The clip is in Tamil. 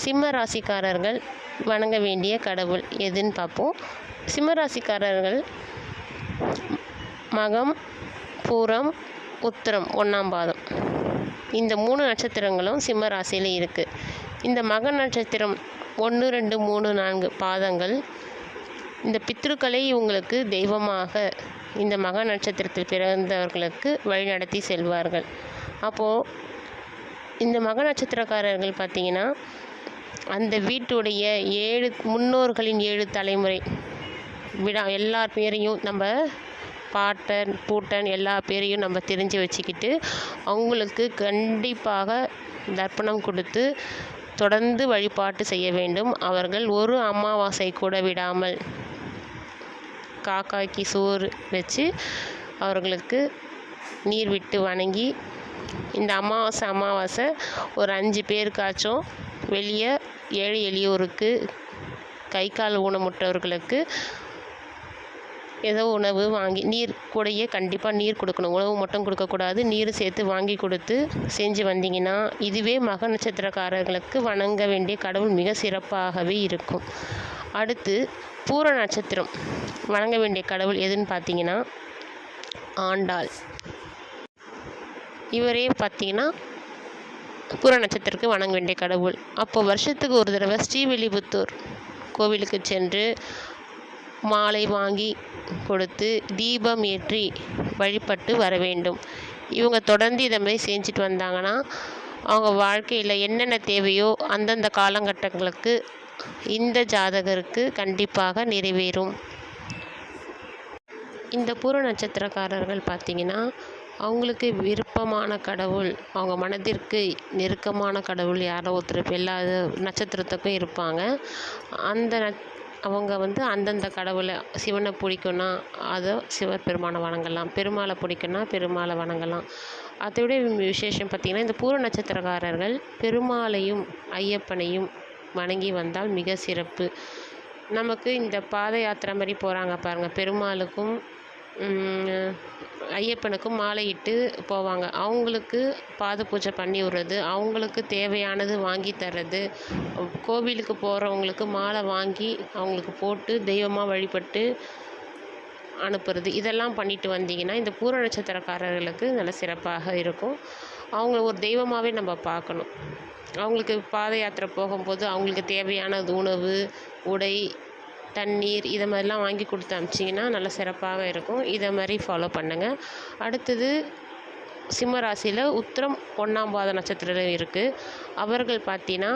சிம்ம ராசிக்காரர்கள் வணங்க வேண்டிய கடவுள் எதுன்னு பார்ப்போம். சிம்ம ராசிக்காரர்கள் மகம், பூரம், உத்திரம் 1ஆம் பாதம் இந்த 3 நட்சத்திரங்களும் சிம்ம ராசியில் இருக்குது. இந்த மக நட்சத்திரம் 1, 2, 3, 4 பாதங்கள் இந்த பித்ருக்களை இவங்களுக்கு தெய்வமாக இந்த மக நட்சத்திரத்தில் பிறந்தவர்களுக்கு வழிநடத்தி செல்வார்கள். அப்போது இந்த மக நட்சத்திரக்காரர்கள் பார்த்திங்கன்னா அந்த வீட்டுடைய 7 முன்னோர்களின் 7 தலைமுறை எல்லா பேரையும் நம்ம பாட்டன் பூட்டன் எல்லா பேரையும் நம்ம தெரிஞ்சு வச்சுக்கிட்டு அவங்களுக்கு கண்டிப்பாக தர்ப்பணம் கொடுத்து தொடர்ந்து வழிபாட்டு செய்ய வேண்டும். அவர்கள் ஒரு அமாவாசை கூட விடாமல் காக்காய்க்கு சோறு வச்சு அவர்களுக்கு நீர் விட்டு வணங்கி இந்த அமாவாசை ஒரு 5 பேருக்காச்சும் வெளியே ஏழை எளியோருக்கு கை கால் ஊனமுற்றவர்களுக்கு ஏதோ உணவு வாங்கி நீர் கூடையே கண்டிப்பாக நீர் கொடுக்கணும். உணவு மட்டும் கொடுக்கக்கூடாது, நீர் சேர்த்து வாங்கி கொடுத்து செஞ்சு வந்தீங்கன்னா இதுவே மக நட்சத்திரக்காரர்களுக்கு வணங்க வேண்டிய கடவுள் மிக சிறப்பாகவே இருக்கும். அடுத்து பூர நட்சத்திரம் வணங்க வேண்டிய கடவுள் எதுன்னு பார்த்தீங்கன்னா ஆண்டாள். இவரே பார்த்தீங்கன்னா பூர நட்சத்திரத்துக்கு வணங்க வேண்டிய கடவுள். அப்போது வருஷத்துக்கு ஒரு தடவை ஸ்ரீவில்லிபுத்தூர் கோவிலுக்கு சென்று மாலை வாங்கி கொடுத்து தீபம் ஏற்றி வழிபட்டு வர வேண்டும். இவங்க தொடர்ந்து இதை மாதிரி செஞ்சுட்டு வந்தாங்கன்னா அவங்க வாழ்க்கையில் என்னென்ன தேவையோ அந்தந்த காலகட்டங்களுக்கு இந்த ஜாதகருக்கு கண்டிப்பாக நிறைவேறும். இந்த பூர நட்சத்திரக்காரர்கள் பார்த்திங்கன்னா அவங்களுக்கு விருப்பமான கடவுள், அவங்க மனதிற்கு நெருக்கமான கடவுள் யாரோ ஒருத்தர் எல்லா நட்சத்திரத்துக்கும் இருப்பாங்க. அவங்க அந்தந்த கடவுளை சிவனை பிடிக்குன்னா அதை சிவபெருமானை வணங்கலாம், பெருமாளை பிடிக்குன்னா பெருமாளை வணங்கலாம். அதை விட விசேஷம் பார்த்திங்கன்னா இந்த பூர நட்சத்திரக்காரர்கள் பெருமாளையும் ஐயப்பனையும் வணங்கி வந்தால் மிக சிறப்பு. நமக்கு இந்த பாத யாத்திரை மாதிரி போகிறாங்க பாருங்கள், பெருமாளுக்கும் ஐயப்பனுக்கும் மாலையிட்டு போவாங்க. அவங்களுக்கு பாத பூஜை பண்ணி விடுறது, அவங்களுக்கு தேவையானது வாங்கி தர்றது, கோவிலுக்கு போகிறவங்களுக்கு மாலை வாங்கி அவங்களுக்கு போட்டு தெய்வமாக வழிபட்டு அனுப்புறது, இதெல்லாம் பண்ணிட்டு வந்தீங்கன்னா இந்த பூர நட்சத்திரக்காரர்களுக்கு நல்ல சிறப்பாக இருக்கும். அவங்கள ஒரு தெய்வமாகவே நம்ம பார்க்கணும். அவங்களுக்கு பாத யாத்திரை போகும்போது அவங்களுக்கு தேவையான உணவு, உடை, தண்ணீர் இதை மாதிரிலாம் வாங்கி கொடுத்து அனுப்பிச்சிங்கன்னா நல்ல சிறப்பாக இருக்கும். இதை மாதிரி ஃபாலோ பண்ணுங்கள். அடுத்தது சிம்ம ராசியில் உத்திரம் 1ஆம் பாத நட்சத்திரம் இருக்குது. அவர்கள் பார்த்தீங்கன்னா